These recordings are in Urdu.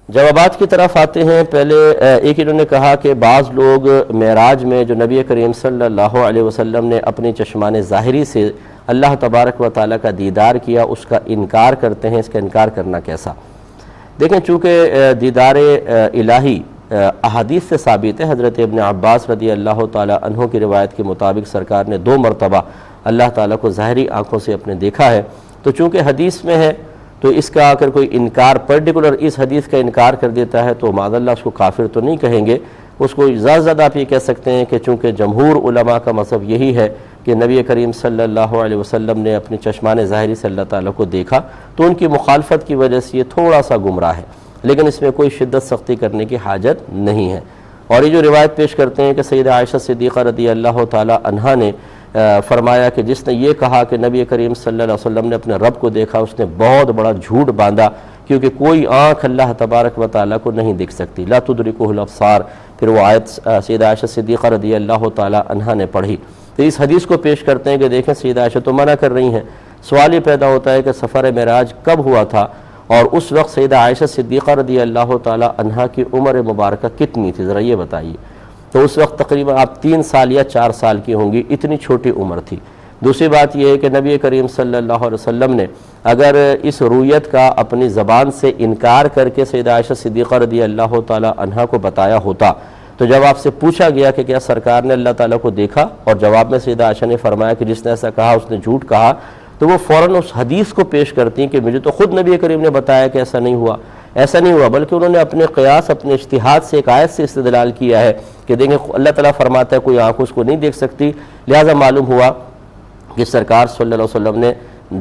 جوابات کی طرف آتے ہیں۔ پہلے ایک انہوں نے کہا کہ بعض لوگ معراج میں جو نبی کریم صلی اللہ علیہ وسلم نے اپنی چشمان ظاہری سے اللہ تبارک و تعالیٰ کا دیدار کیا، اس کا انکار کرتے ہیں۔ اس کا انکار کرنا کیسا؟ دیکھیں، چونکہ دیدار الہی احادیث سے ثابت ہے۔ حضرت ابن عباس رضی اللہ تعالیٰ عنہ کی روایت کے مطابق سرکار نے 2 مرتبہ اللہ تعالیٰ کو ظاہری آنکھوں سے اپنے دیکھا ہے، تو چونکہ حدیث میں ہے تو اس کا اگر کوئی انکار پرٹیکولر اس حدیث کا انکار کر دیتا ہے تو معاذ اللہ اس کو کافر تو نہیں کہیں گے، اس کو زیادہ زیادہ آپ یہ کہہ سکتے ہیں کہ چونکہ جمہور علماء کا مذہب یہی ہے کہ نبی کریم صلی اللہ علیہ وسلم نے اپنی چشمان ظاہری سے اللہ تعالیٰ کو دیکھا، تو ان کی مخالفت کی وجہ سے یہ تھوڑا سا گمراہ ہے، لیکن اس میں کوئی شدت سختی کرنے کی حاجت نہیں ہے۔ اور یہ جو روایت پیش کرتے ہیں کہ سیدہ عائشہ صدیقہ رضی اللہ تعالیٰ عنہا نے فرمایا کہ جس نے یہ کہا کہ نبی کریم صلی اللہ علیہ وسلم نے اپنے رب کو دیکھا، اس نے بہت بڑا جھوٹ باندھا، کیونکہ کوئی آنکھ اللہ تبارک و تعالیٰ کو نہیں دیکھ سکتی۔ لا تدرکہ الابصار، پھر وہ آیت سیدہ عائشہ صدیقہ رضی اللہ تعالیٰ عنہا نے پڑھی۔ تو اس حدیث کو پیش کرتے ہیں کہ دیکھیں سیدہ عائشہ تو منع کر رہی ہیں۔ سوال یہ پیدا ہوتا ہے کہ سفر معراج کب ہوا تھا، اور اس وقت سیدہ عائشہ صدیقہ رضی اللہ تعالیٰ عنہا کی عمر مبارکہ کتنی تھی، ذرا یہ بتائیے۔ تو اس وقت تقریباً آپ 3 سال یا 4 سال کی ہوں گی، اتنی چھوٹی عمر تھی۔ دوسری بات یہ ہے کہ نبی کریم صلی اللہ علیہ وسلم نے اگر اس رویت کا اپنی زبان سے انکار کر کے سیدہ عائشہ صدیقہ رضی اللہ تعالیٰ عنہا کو بتایا ہوتا، تو جب آپ سے پوچھا گیا کہ کیا سرکار نے اللہ تعالیٰ کو دیکھا، اور جواب میں سیدہ عائشہ نے فرمایا کہ جس نے ایسا کہا اس نے جھوٹ کہا، تو وہ فوراً اس حدیث کو پیش کرتی ہیں کہ مجھے تو خود نبی کریم نے بتایا کہ ایسا نہیں ہوا۔ ایسا نہیں ہوا، بلکہ انہوں نے اپنے قیاس، اپنے اجتہاد سے ایک آیت سے استدلال کیا ہے کہ دیکھیں اللہ تعالیٰ فرماتا ہے کوئی آنکھ اس کو نہیں دیکھ سکتی، لہٰذا معلوم ہوا کہ سرکار صلی اللہ علیہ وسلم نے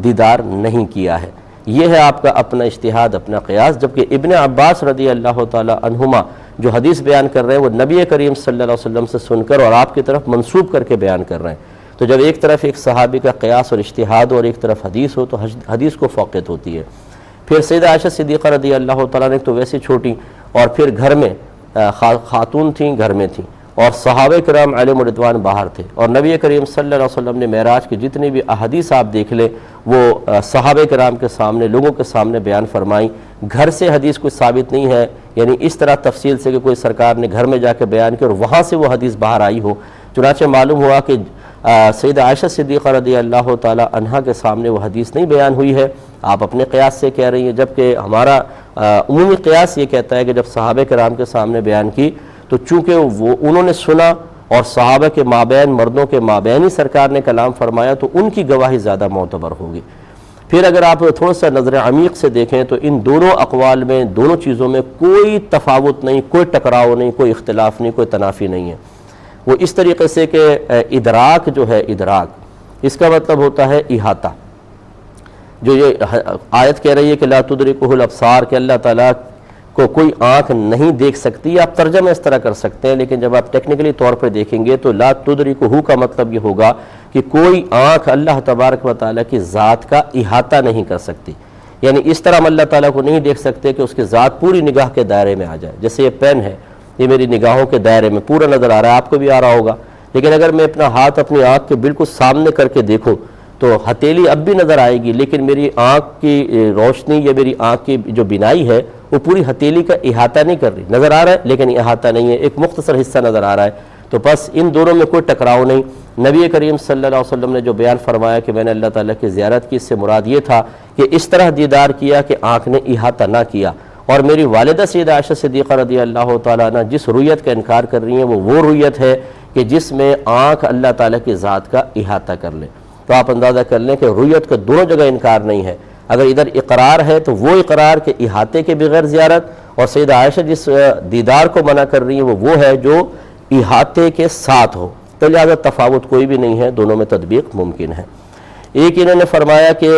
دیدار نہیں کیا ہے۔ یہ ہے آپ کا اپنا اجتہاد، اپنا قیاس۔ جبکہ ابن عباس رضی اللہ تعالیٰ عنہما جو حدیث بیان کر رہے ہیں وہ نبی کریم صلی اللہ علیہ وسلم سے سن کر اور آپ کی طرف منسوب کر کے بیان کر رہے ہیں۔ تو جب ایک طرف ایک صحابی کا قیاس اور اجتہاد اور ایک طرف حدیث ہو تو حدیث کو فوقیت ہوتی ہے۔ پھر سیدہ عائشہ صدیقہ رضی اللہ تعالیٰ نے تو ویسے چھوٹی، اور پھر گھر میں خاتون تھیں، گھر میں تھیں، اور صحابہ کرام علیہم رضوان باہر تھے، اور نبی کریم صلی اللہ علیہ وسلم نے معراج کی جتنی بھی احادیث آپ دیکھ لیں وہ صحابہ کرام کے سامنے، لوگوں کے سامنے بیان فرمائیں۔ گھر سے حدیث کوئی ثابت نہیں ہے، یعنی اس طرح تفصیل سے کہ کوئی سرکار نے گھر میں جا کے بیان کی اور وہاں سے وہ حدیث باہر آئی ہو۔ چنانچہ معلوم ہوا کہ سیدہ عائشہ صدیقہ رضی اللہ تعالیٰ عنہا کے سامنے وہ حدیث نہیں بیان ہوئی ہے، آپ اپنے قیاس سے کہہ رہی ہیں، جبکہ ہمارا عمومی قیاس یہ کہتا ہے کہ جب صحابہ کرام کے سامنے بیان کی تو چونکہ وہ انہوں نے سنا اور صحابہ کے مابین، مردوں کے مابین ہی سرکار نے کلام فرمایا، تو ان کی گواہی زیادہ معتبر ہوگی۔ پھر اگر آپ تھوڑا سا نظر عمیق سے دیکھیں تو ان دونوں اقوال میں، دونوں چیزوں میں کوئی تفاوت نہیں، کوئی ٹکراؤ نہیں، کوئی اختلاف نہیں، کوئی تنافی نہیں ہے۔ وہ اس طریقے سے کہ ادراک جو ہے، ادراک اس کا مطلب ہوتا ہے احاطہ۔ جو یہ آیت کہہ رہی ہے کہ لا تدرکہ الابصار، کہ اللہ تعالیٰ کو کوئی آنکھ نہیں دیکھ سکتی، آپ ترجمہ اس طرح کر سکتے ہیں، لیکن جب آپ ٹیکنیکلی طور پر دیکھیں گے تو لا تدرکہ کا مطلب یہ ہوگا کہ کوئی آنکھ اللہ تبارک و تعالیٰ کی ذات کا احاطہ نہیں کر سکتی، یعنی اس طرح ہم اللہ تعالیٰ کو نہیں دیکھ سکتے کہ اس کی ذات پوری نگاہ کے دائرے میں آ جائے۔ جیسے یہ پین ہے، یہ میری نگاہوں کے دائرے میں پورا نظر آ رہا ہے، آپ کو بھی آ رہا ہوگا، لیکن اگر میں اپنا ہاتھ اپنی آنکھ کے بالکل سامنے کر کے دیکھوں تو ہتھیلی اب بھی نظر آئے گی، لیکن میری آنکھ کی روشنی یا میری آنکھ کی جو بینائی ہے وہ پوری ہتھیلی کا احاطہ نہیں کر رہی، نظر آ رہا ہے لیکن احاطہ نہیں ہے، ایک مختصر حصہ نظر آ رہا ہے۔ تو بس ان دونوں میں کوئی ٹکراؤ نہیں۔ نبی کریم صلی اللہ علیہ وسلم نے جو بیان فرمایا کہ میں نے اللہ تعالیٰ کی زیارت کی، اس سے مراد یہ تھا کہ اس طرح دیدار کیا کہ آنکھ نے احاطہ نہ کیا۔ اور میری والدہ سیدہ عائشہ صدیقہ رضی اللہ تعالیٰ عنہ جس رویت کا انکار کر رہی ہیں وہ رویت ہے کہ جس میں آنکھ اللہ تعالیٰ کی ذات کا احاطہ کر لے۔ تو آپ اندازہ کر لیں کہ رویت کا دونوں جگہ انکار نہیں ہے۔ اگر ادھر اقرار ہے تو وہ اقرار کے احاطے کے بغیر زیارت، اور سیدہ عائشہ جس دیدار کو منع کر رہی ہیں وہ ہے جو احاطے کے ساتھ ہو، تو لہذا تفاوت کوئی بھی نہیں ہے، دونوں میں تطبیق ممکن ہے۔ ایک انہوں نے فرمایا کہ